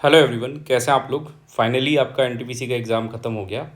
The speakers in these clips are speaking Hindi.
हेलो एवरीवन, कैसे हैं आप लोग। फाइनली आपका एनटीपीसी का एग्ज़ाम ख़त्म हो गया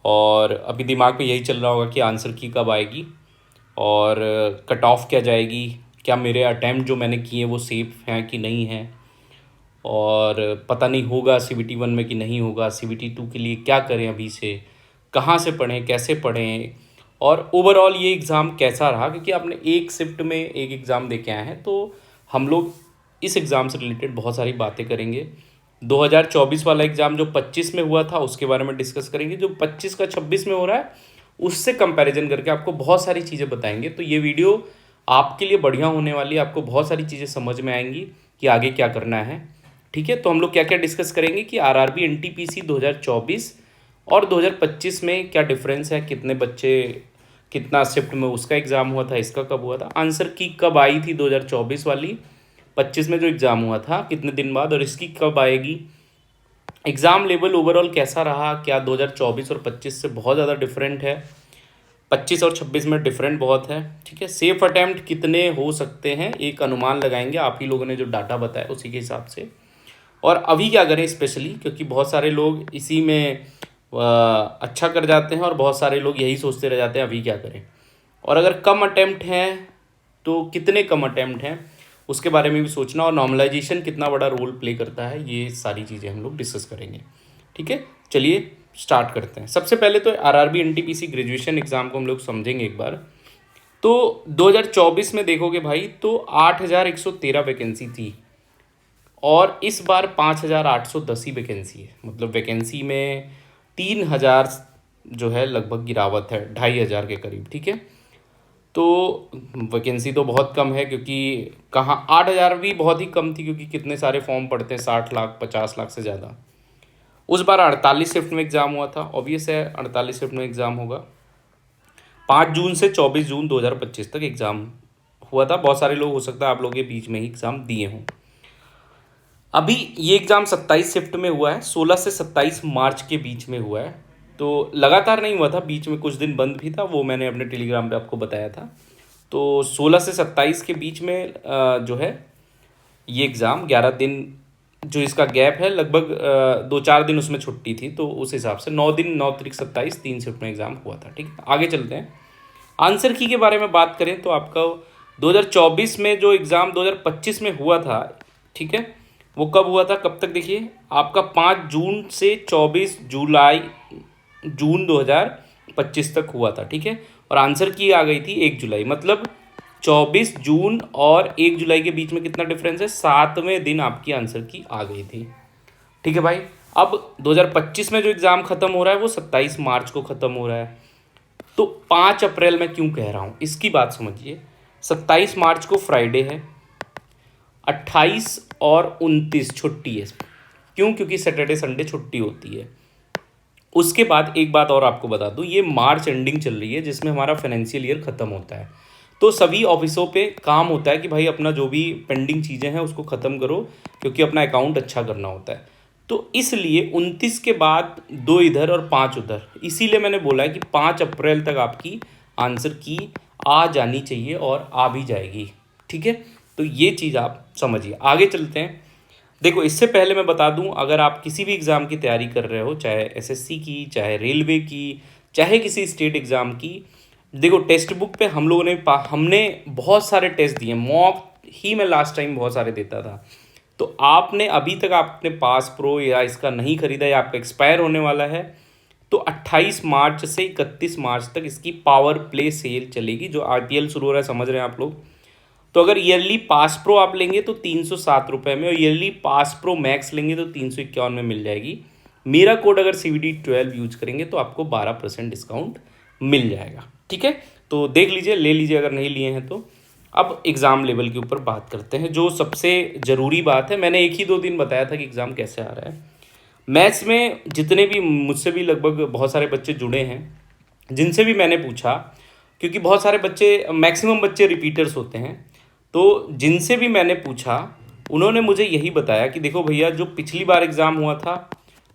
और अभी दिमाग में यही चल रहा होगा कि आंसर की कब आएगी और कट ऑफ क्या जाएगी, क्या मेरे अटैम्प्ट जो मैंने किए वो सेफ हैं कि नहीं हैं, और पता नहीं होगा सीबीटी 1 में कि नहीं होगा, सीबीटी 2 के लिए क्या करें, अभी से कहाँ से पढ़ें, कैसे पढ़ें, और ओवरऑल ये एग्ज़ाम कैसा रहा। क्योंकि आपने एक शिफ्ट में एक एग्ज़ाम दे के आए हैं, तो हम लोग इस एग्ज़ाम से रिलेटेड बहुत सारी बातें करेंगे। 2024 वाला एग्ज़ाम जो 25 में हुआ था उसके बारे में डिस्कस करेंगे, जो 25 का 26 में हो रहा है उससे कंपैरिजन करके आपको बहुत सारी चीज़ें बताएंगे। तो ये वीडियो आपके लिए बढ़िया होने वाली है, आपको बहुत सारी चीज़ें समझ में आएंगी कि आगे क्या करना है। ठीक है, तो हम लोग क्या क्या डिस्कस करेंगे कि आरआरबी एनटीपीसी 2024 और 2025 में क्या डिफरेंस है, कितने बच्चे, कितना शिफ्ट में उसका एग्ज़ाम हुआ था, इसका कब हुआ था, आंसर की कब आई थी 2024 वाली, 25 में जो एग्ज़ाम हुआ था कितने दिन बाद, और इसकी कब आएगी। एग्ज़ाम लेवल ओवरऑल कैसा रहा, क्या 2024 और 25 से बहुत ज़्यादा डिफरेंट है, 25 और 26 में डिफरेंट बहुत है। ठीक है, सेफ अटैम्प्ट कितने हो सकते हैं एक अनुमान लगाएंगे, आप ही लोगों ने जो डाटा बताया उसी के हिसाब से। और अभी क्या करें स्पेशली, क्योंकि बहुत सारे लोग इसी में अच्छा कर जाते हैं और बहुत सारे लोग यही सोचते रह जाते हैं अभी क्या करें। और अगर कम अटैम्प्ट हैं तो कितने कम अटैम्प्ट हैं उसके बारे में भी सोचना, और नॉर्मलाइजेशन कितना बड़ा रोल प्ले करता है, ये सारी चीज़ें हम लोग डिस्कस करेंगे। ठीक है, चलिए स्टार्ट करते हैं। सबसे पहले तो आरआरबी एनटीपीसी ग्रेजुएशन एग्ज़ाम को हम लोग समझेंगे एक बार। तो 2024 में देखोगे भाई तो 8113 वैकेंसी थी और इस बार 5810 ही वैकेंसी है। मतलब वैकेंसी में 3000 जो है लगभग गिरावट है, 2500 के करीब। ठीक है, तो वैकेंसी तो बहुत कम है, क्योंकि कहाँ 8000 भी बहुत ही कम थी, क्योंकि कितने सारे फॉर्म पड़ते हैं, 60 लाख 50 लाख से ज़्यादा। उस बार 48 शिफ्ट में एग्ज़ाम हुआ था, ऑब्वियस है 48 शिफ्ट में एग्ज़ाम होगा। 5 जून से 24 जून 2025 तक एग्ज़ाम हुआ था। बहुत सारे लोग हो सकता है आप लोग के बीच में ही एग्ज़ाम दिए हों। अभी ये एग्ज़ाम 27 शिफ्ट में हुआ है, 16 से 27 मार्च के बीच में हुआ है। तो लगातार नहीं हुआ था, बीच में कुछ दिन बंद भी था, वो मैंने अपने टेलीग्राम पे आपको बताया था। तो 16 से 27 के बीच में जो है ये एग्ज़ाम 11 दिन जो इसका गैप है, लगभग 2-4 दिन उसमें छुट्टी थी, तो उस हिसाब से 9 दिन, 9 तारीख 27, 3 शिफ्ट में एग्ज़ाम हुआ था। ठीक है, आगे चलते हैं। आंसर की के बारे में बात करें तो आपका 2024 में जो एग्ज़ाम 2025 में हुआ था, ठीक है, वो कब हुआ था, कब तक देखिए, आपका 5 जून से 24 जुलाई जून 2025 तक हुआ था। ठीक है, और आंसर की आ गई थी 1 जुलाई। मतलब 24 जून और 1 जुलाई के बीच में कितना डिफरेंस है, 7वें दिन आपकी आंसर की आ गई थी। ठीक है भाई, अब 2025 में जो एग्ज़ाम ख़त्म हो रहा है वो 27 मार्च को ख़त्म हो रहा है। तो 5 अप्रैल मैं क्यों कह रहा हूँ इसकी बात समझिए। 27 मार्च को फ्राइडे है, 28 और 29 छुट्टी है। क्यों? क्योंकि सैटरडे संडे छुट्टी होती है। उसके बाद एक बात और आपको बता दूं, ये मार्च एंडिंग चल रही है जिसमें हमारा फाइनेंशियल ईयर ख़त्म होता है। तो सभी ऑफिसों पे काम होता है कि भाई अपना जो भी पेंडिंग चीज़ें हैं उसको ख़त्म करो, क्योंकि अपना अकाउंट अच्छा करना होता है। तो इसलिए 29 के बाद 2 इधर और 5 उधर, इसीलिए मैंने बोला है कि 5 अप्रैल तक आपकी आंसर की आ जानी चाहिए और आ भी जाएगी। ठीक है, तो ये चीज़ आप समझिए। आगे चलते हैं। देखो, इससे पहले मैं बता दूं, अगर आप किसी भी एग्ज़ाम की तैयारी कर रहे हो, चाहे एसएससी की, चाहे रेलवे की, चाहे किसी स्टेट एग्ज़ाम की, देखो टेक्स्ट बुक पे हम लोगों ने हमने बहुत सारे टेस्ट दिए, मॉक ही मैं लास्ट टाइम बहुत सारे देता था। तो आपने अभी तक आपने पास प्रो या इसका नहीं खरीदा या आपका एक्सपायर होने वाला है, तो 28 मार्च से 31 मार्च तक इसकी पावर प्ले सेल चलेगी। जो आईपीएल शुरू हो रहा है, समझ रहे हैं आप लोग। तो अगर ईयरली पास प्रो आप लेंगे तो 307 रुपये में, और ईयरली पास प्रो मैक्स लेंगे तो 351 में मिल जाएगी। मेरा कोड अगर CVD12 यूज करेंगे तो आपको 12% डिस्काउंट मिल जाएगा। ठीक है, तो देख लीजिए, ले लीजिए अगर नहीं लिए हैं तो। अब एग्ज़ाम लेवल के ऊपर बात करते हैं, जो सबसे ज़रूरी बात है। मैंने 1 ही 2 दिन बताया था कि एग्ज़ाम कैसे आ रहा है। मैथ्स में जितने भी मुझसे भी लगभग बहुत सारे बच्चे जुड़े हैं, जिनसे भी मैंने पूछा, क्योंकि बहुत सारे बच्चे, मैक्सिमम बच्चे रिपीटर्स होते हैं, तो जिनसे भी मैंने पूछा उन्होंने मुझे यही बताया कि देखो भैया, जो पिछली बार एग्ज़ाम हुआ था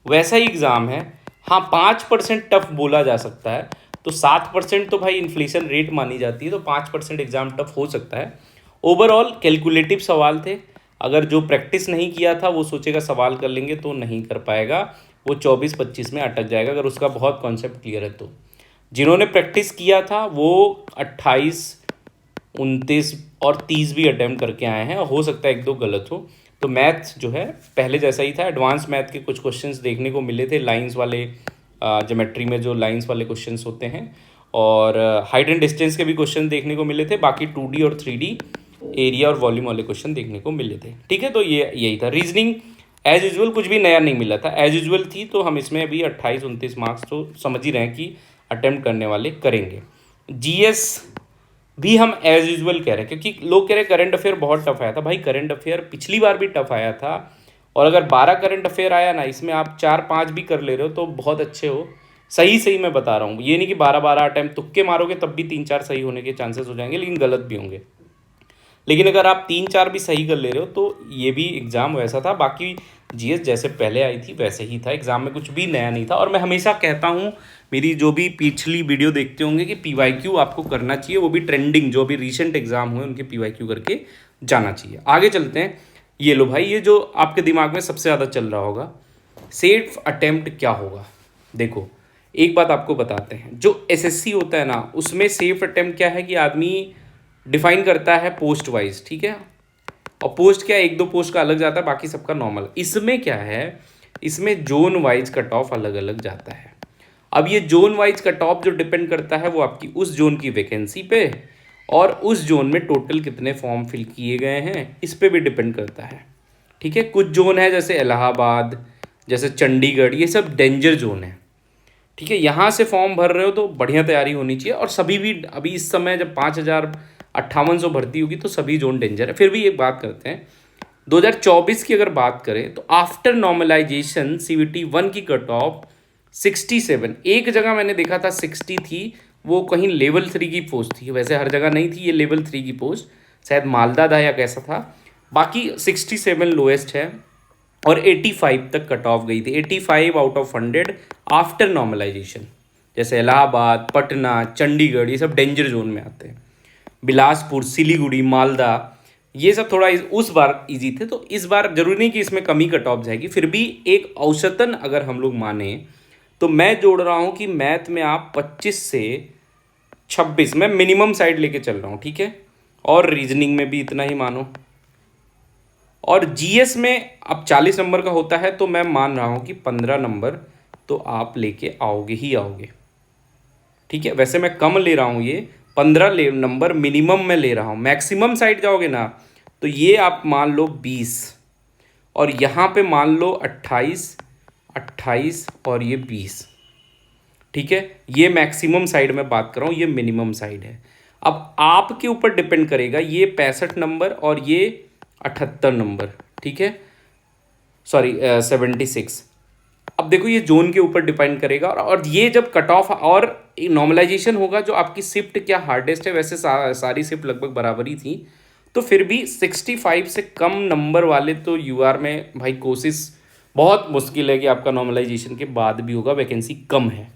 वैसा ही एग्ज़ाम है। हाँ, 5% टफ बोला जा सकता है, तो 7% तो भाई इन्फ्लेशन रेट मानी जाती है, तो 5% एग्ज़ाम टफ हो सकता है। ओवरऑल कैलकुलेटिव सवाल थे। अगर जो प्रैक्टिस नहीं किया था वो सोचेगा सवाल कर लेंगे तो नहीं कर पाएगा, वो 24-25 में अटक जाएगा अगर उसका बहुत कॉन्सेप्ट क्लियर है तो। जिन्होंने प्रैक्टिस किया था वो 28, 29 और 30 भी अटैम्प्ट करके आए हैं, और हो सकता है एक दो गलत हो। तो मैथ जो है पहले जैसा ही था। एडवांस मैथ के कुछ क्वेश्चंस देखने को मिले थे, लाइंस वाले, ज्योमेट्री में जो लाइंस वाले क्वेश्चंस होते हैं, और हाइट एंड डिस्टेंस के भी क्वेश्चन देखने को मिले थे। बाकी 2D और 3D एरिया और वॉल्यूम वाले क्वेश्चन देखने को मिले थे। ठीक है, तो ये यही था। रीजनिंग एज यूजुअल कुछ भी नया नहीं मिला था, एज यूजुअल थी। तो हम इसमें अभी 28-29 मार्क्स तो समझ ही रहे हैं कि अटेम्प्ट करने वाले करेंगे। जीएस भी हम एज यूजुअल कह रहे हैं, क्योंकि लोग कह रहे करंट अफेयर बहुत टफ आया था। भाई करंट अफेयर पिछली बार भी टफ आया था, और अगर 12 करंट अफेयर आया ना, इसमें आप 4-5 भी कर ले रहे हो तो बहुत अच्छे हो। सही मैं बता रहा हूँ, ये नहीं कि 12-12 अटैम्प्ट तुक्के मारोगे तब भी 3-4 सही होने के चांसेस हो जाएंगे, लेकिन गलत भी होंगे। लेकिन अगर आप 3-4 भी सही कर ले रहे हो तो ये भी एग्ज़ाम वैसा था। बाकी जीएस जैसे पहले आई थी वैसे ही था, एग्ज़ाम में कुछ भी नया नहीं था। और मैं हमेशा कहता हूँ, मेरी जो भी पिछली वीडियो देखते होंगे, कि पीवाईक्यू आपको करना चाहिए, वो भी ट्रेंडिंग जो भी रिसेंट एग्ज़ाम हुए उनके पीवाईक्यू करके जाना चाहिए। आगे चलते हैं। ये लो भाई, ये जो आपके दिमाग में सबसे ज़्यादा चल रहा होगा, सेफ अटेम्प्ट क्या होगा। देखो एक बात आपको बताते हैं, जो एसएससी होता है ना, उसमें सेफ अटेम्प्ट क्या है कि आदमी डिफाइन करता है पोस्ट वाइज, ठीक है। और पोस्ट क्या है, 1-2 पोस्ट का अलग जाता है, बाकी सबका नॉर्मल। इसमें क्या है, इसमें जोन वाइज कट ऑफ अलग अलग जाता है। अब ये जोन वाइज कट ऑफ जो डिपेंड करता है वो आपकी उस जोन की वैकेंसी पे, और उस जोन में टोटल कितने फॉर्म फिल किए गए हैं इस पे भी डिपेंड करता है। ठीक है, कुछ जोन है जैसे इलाहाबाद, जैसे चंडीगढ़, ये सब डेंजर जोन है। ठीक है, यहाँ से फॉर्म भर रहे हो तो बढ़िया तैयारी होनी चाहिए। और सभी भी अभी इस समय जब 5,5800 भर्ती होगी तो सभी जोन डेंजर है। फिर भी एक बात करते हैं, 2024 की अगर बात करें तो आफ्टर नॉर्मलाइजेशन CVT 1 की कट ऑफ 67, एक जगह मैंने देखा था 60 थी, वो कहीं लेवल 3 की पोस्ट थी, वैसे हर जगह नहीं थी, ये लेवल 3 की पोस्ट शायद मालदा था या कैसा था। बाकी 67 लोएस्ट है, और 85 तक कट ऑफ गई थी, 85 आउट ऑफ 100 आफ्टर नॉर्मलाइजेशन। जैसे इलाहाबाद, पटना, चंडीगढ़, ये सब डेंजर जोन में आते हैं। बिलासपुर, सिलीगुड़ी, मालदा, ये सब थोड़ा उस बार इजी थे, तो इस बार जरूरी नहीं कि इसमें कमी कट ऑफ जाएगी। फिर भी एक औसतन अगर हम लोग माने तो मैं जोड़ रहा हूँ कि मैथ में आप 25 से 26 में मिनिमम साइड लेके चल रहा हूँ, ठीक है। और रीजनिंग में भी इतना ही मानो, और जीएस में अब 40 नंबर का होता है तो मैं मान रहा हूँ कि 15 नंबर तो आप लेके आओगे ही आओगे। ठीक है, वैसे मैं कम ले रहा हूँ, ये 15 नंबर मिनिमम में ले रहा हूँ। मैक्सिमम साइड जाओगे ना तो ये आप मान लो 20, और यहाँ पे मान लो 28, 28 और ये 20। ठीक है, ये मैक्सिमम साइड में बात कर रहा हूँ, ये मिनिमम साइड है। अब आपके ऊपर डिपेंड करेगा, ये 65 नंबर और ये 78 नंबर, ठीक है, सॉरी 76। अब देखो ये जोन के ऊपर डिपेंड करेगा, और ये जब कट ऑफ और नॉर्मलाइजेशन होगा, जो आपकी शिफ्ट क्या हार्डेस्ट है, वैसे सारी शिफ्ट लगभग बराबर ही थी, तो फिर भी 65 से कम नंबर वाले तो यूआर में भाई कोशिश बहुत मुश्किल है कि आपका नॉर्मलाइजेशन के बाद भी होगा, वैकेंसी कम है।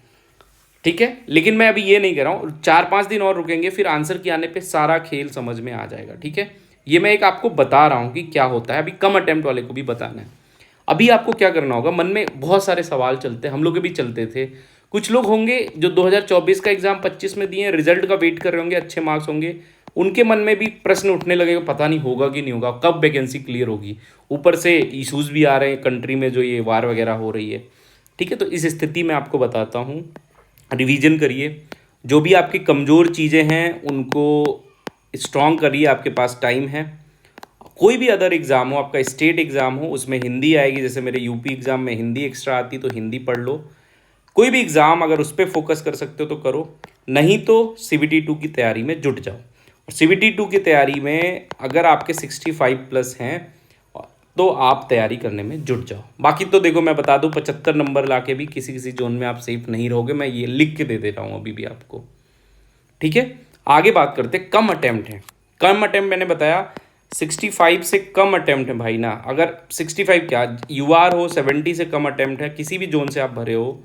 ठीक है, लेकिन मैं अभी ये नहीं कह रहा हूँ, 4-5 दिन और रुकेंगे, फिर आंसर के आने पे सारा खेल समझ में आ जाएगा। ठीक है, ये मैं एक आपको बता रहा हूँ कि क्या होता है, अभी कम अटेम्प्ट वाले को भी बताना है। अभी आपको क्या करना होगा, मन में बहुत सारे सवाल चलते हैं, हम लोग के भी चलते थे। कुछ लोग होंगे जो 2024 का एग्जाम 25 में दिए, रिजल्ट का वेट कर रहे होंगे, अच्छे मार्क्स होंगे, उनके मन में भी प्रश्न उठने लगेगा, पता नहीं होगा कि नहीं होगा, कब वैकेंसी क्लियर होगी। ऊपर से इशूज़ भी आ रहे हैं कंट्री में, जो ये वार वगैरह हो रही है। ठीक है, तो इस स्थिति में आपको बताता हूँ, रिवीजन करिए, जो भी आपकी कमज़ोर चीज़ें हैं उनको स्ट्रॉन्ग करिए, आपके पास टाइम है। कोई भी अदर एग्ज़ाम हो, आपका स्टेट एग्ज़ाम हो, उसमें हिंदी आएगी, जैसे मेरे यूपी एग्ज़ाम में हिंदी एक्स्ट्रा आती, तो हिंदी पढ़ लो। कोई भी एग्ज़ाम अगर उस पर फोकस कर सकते हो तो करो, नहीं तो CVT 2 की तैयारी में जुट जाओ। और CVT 2 की तैयारी में अगर आपके 65+ हैं तो आप तैयारी करने में जुट जाओ। बाकी तो देखो मैं बता दूं, 75 नंबर ला के भी किसी किसी जोन में आप सेफ नहीं रहोगे, मैं ये लिख के दे देता हूँ अभी भी आपको। ठीक है, आगे बात करते, कम अटेम्प्ट है। कम अटेम्प्ट मैंने बताया 65 से कम अटेम्प्ट है भाई ना। अगर 65 क्या, UR हो, 70 से कम अटेम्प्ट है, किसी भी जोन से आप भरे हो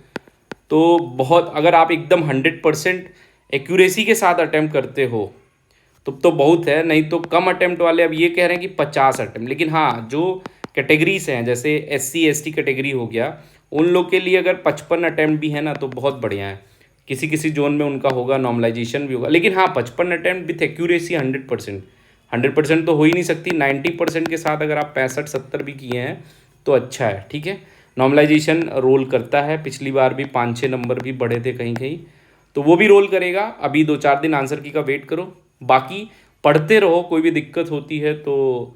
तो बहुत, अगर आप एकदम 100% एक्यूरेसी के साथ अटेम्प्ट करते हो तो बहुत है, नहीं तो कम अटेम्प्ट वाले अब ये कह रहे हैं कि 50 अटेम्प्ट। लेकिन हाँ, जो कैटेगरीज हैं जैसे SC ST कैटेगरी हो गया, उन लोग के लिए अगर 55 अटेम्प्ट भी है ना तो बहुत बढ़िया है। किसी किसी जोन में उनका होगा, नॉर्मलाइजेशन भी होगा। लेकिन हाँ, 55 अटेम्प्ट विथ एक्यूरेसी 100%, 100% तो हो ही नहीं सकती। 90% के साथ अगर आप 65-70 भी किए हैं तो अच्छा है, ठीक है। नॉर्मलाइजेशन रोल करता है, पिछली बार भी 5-6 नंबर भी बढ़े थे कहीं कहीं, तो वो भी रोल करेगा। अभी 2-4 दिन आंसर की का वेट करो, बाकी पढ़ते रहो। कोई भी दिक्कत होती है तो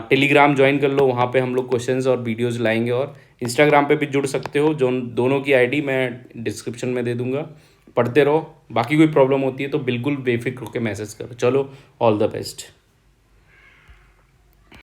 टेलीग्राम ज्वाइन कर लो, वहाँ पे हम लोग क्वेश्चंस और वीडियोस लाएंगे। और इंस्टाग्राम पे भी जुड़ सकते हो, जो दोनों की आईडी मैं डिस्क्रिप्शन में दे दूंगा। पढ़ते रहो, बाकी कोई प्रॉब्लम होती है तो बिल्कुल बेफिक्र होकर मैसेज करो। चलो, ऑल द बेस्ट।